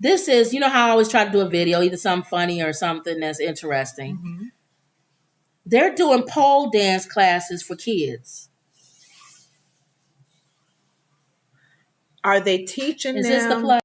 This is, you know how I always try to do a video, either something funny or something that's interesting. Mm-hmm. They're doing pole dance classes for kids. Are they teaching Is them? this the play?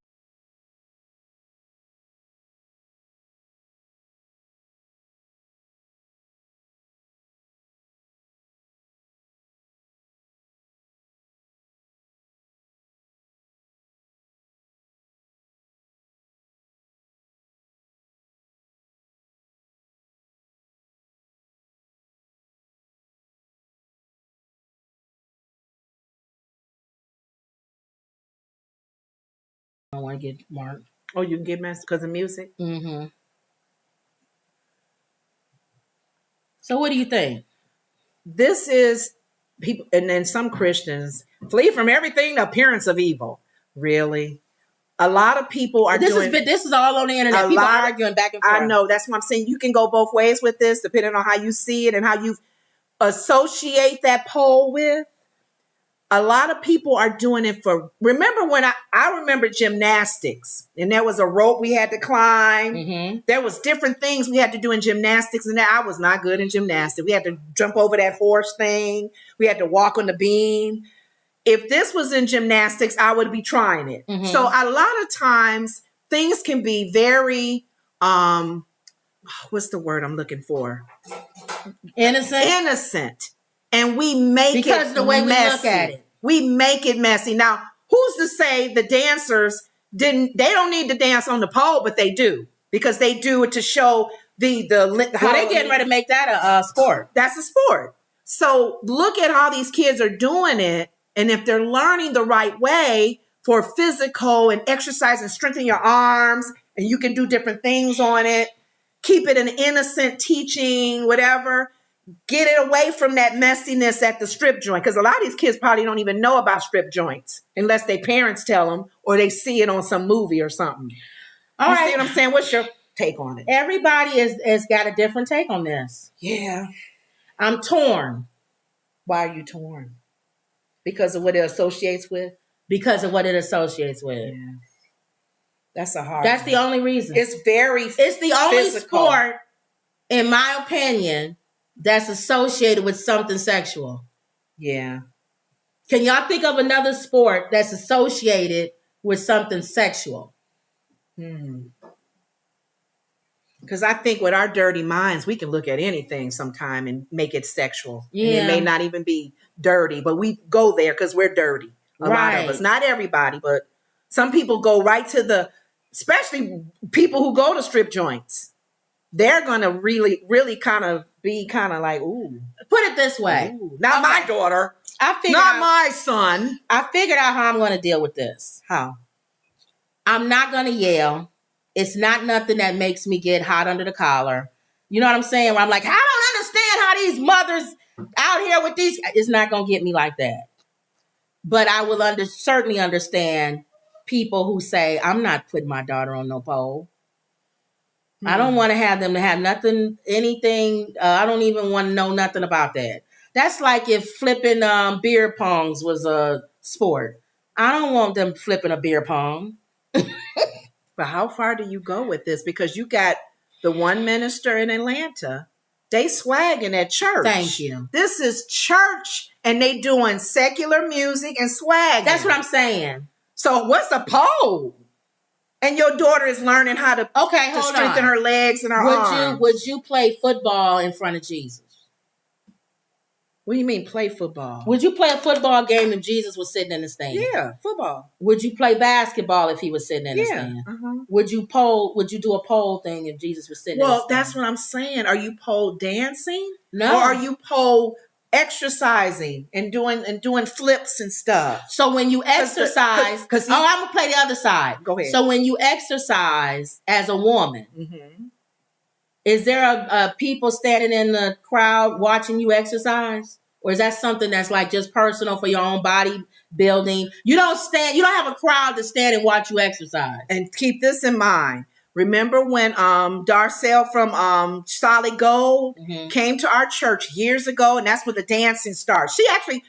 I don't want to get marked. Oh, you can get messed because of music? Mm-hmm. So what do you think? This is people, and then some Christians flee from everything, the appearance of evil. Really? A lot of people are This is all on the internet. People are arguing back and forth. I know. That's what I'm saying. You can go both ways with this, depending on how you see it and how you associate that pole with. A lot of people are doing it for, remember when I remember gymnastics, and there was a rope we had to climb. Mm-hmm. There was different things we had to do in gymnastics, and I was not good in gymnastics. We had to jump over that horse thing. We had to walk on the beam. If this was in gymnastics, I would be trying it. Mm-hmm. So a lot of times things can be very, what's the word I'm looking for? Innocent. And we make it messy. Because the way we look at it. We make it messy. Now, who's to say the dancers they don't need to dance on the pole, but they do. Because they do it to show how they're getting ready to make that a sport. That's a sport. So look at how these kids are doing it. And if they're learning the right way for physical and exercise and strengthen your arms, and you can do different things on it, keep it an innocent teaching, whatever, get it away from that messiness at the strip joint. Because a lot of these kids probably don't even know about strip joints unless their parents tell them or they see it on some movie or something. All right. See what I'm saying? What's your take on it? Everybody has got a different take on this. Yeah. I'm torn. Why are you torn? Because of what it associates with? Because of what it associates with. Yeah. That's a hard That's one. the only reason. It's the only sport, in my opinion, that's associated with something sexual. Yeah. Can y'all think of another sport that's associated with something sexual? Because I think with our dirty minds, we can look at anything sometime and make it sexual. Yeah. And it may not even be dirty, but we go there because we're dirty. A lot of us. Not everybody, but some people go right to especially people who go to strip joints. They're going to really, really kind of be kind of like, ooh. Put it this way. Ooh, not my daughter. My son. I figured out how I'm going to deal with this. How? I'm not going to yell. It's not nothing that makes me get hot under the collar. You know what I'm saying? Where I'm like, I don't understand how these mothers out here with these. It's not going to get me like that. But I will certainly understand people who say, I'm not putting my daughter on no pole. I don't want to have them to have nothing, anything. I don't even want to know nothing about that. That's like if flipping beer pongs was a sport. I don't want them flipping a beer pong. But how far do you go with this? Because you got the one minister in Atlanta. They swagging at church. Thank you. This is church, and they doing secular music and swagging. That's what I'm saying. So what's a pole? And your daughter is learning how to strengthen her legs and her arms. Would you play football in front of Jesus? What do you mean play football? Would you play a football game if Jesus was sitting in the stand? Yeah, football. Would you play basketball if he was sitting in the stand? Uh-huh. Would you do a pole thing if Jesus was sitting in the stand? Well, that's what I'm saying. Are you pole dancing? No. Or are you pole exercising and doing flips and stuff? So when you exercise, I'm gonna play the other side. Go ahead. So when you exercise as a woman, is there a people standing in the crowd watching you exercise? Or is that something that's like just personal for your own body building? You don't have a crowd to stand and watch you exercise. And keep this in mind. Remember when Darcel from Solid Gold came to our church years ago, and that's where the dancing started. She actually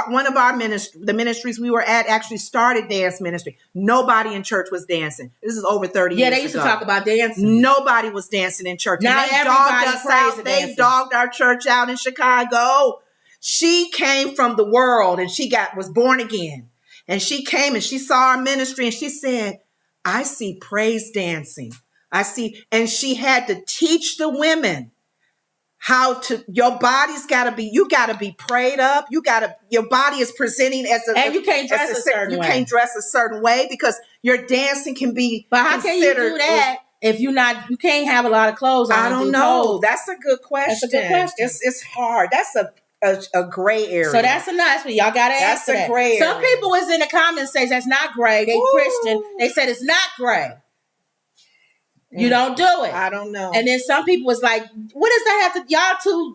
one of the ministries we were at actually started dance ministry. Nobody in church was dancing. This is over 30 years ago. Yeah, they used to talk about dancing. Nobody was dancing in church. Now and they everybody dogged us praise out. the They dancing. dogged our church out in Chicago. She came from the world and was born again. And she came and she saw our ministry and she said, I see praise dancing. I see. And she had to teach the women how to, you got to be prayed up. Your body is presenting and you can't dress a certain way. You can't dress a certain way because your dancing can be But how can you do that if you can't have a lot of clothes on? I don't know. Clothes. That's a good question. That's a good question. It's hard. That's a gray area. So that's a nice one. Y'all got to answer that. Gray area. Some people was in the comments say that's not gray. They Christian. They said it's not gray. You don't do it. I don't know. And then some people was like, what does that have to, y'all two,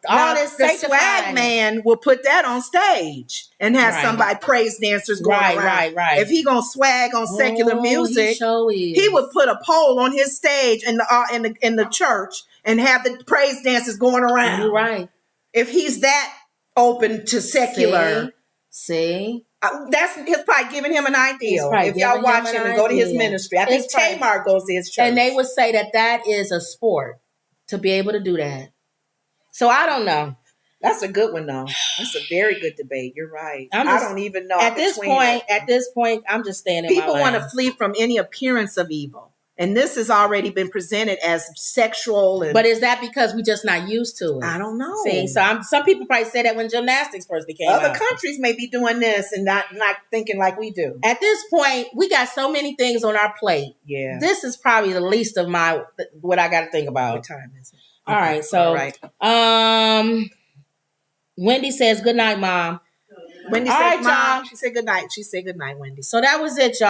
all this the swag man will put that on stage and have somebody praise dancers going around. Right. If he gonna swag on secular music, he would put a pole on his stage in the church and have the praise dancers going around. You're right. If he's that open to secular. See? That's probably giving him an idea. If y'all watch him and go to his ministry. I think Tamar goes to his church. And they would say that is a sport to be able to do that. So I don't know. That's a good one, though. That's a very good debate. You're right. I don't even know. At this point, I'm just staying in my lane. People want to flee from any appearance of evil. And this has already been presented as sexual. But is that because we're just not used to it? I don't know. See, so some people probably said that when gymnastics first became out. Other countries may be doing this and not thinking like we do. At this point, we got so many things on our plate. Yeah. This is probably the least of what I got to think about. What time is it? All right. So, Wendy says, good night, Mom. Wendy said, Mom. She said good night. Wendy. So that was it, y'all.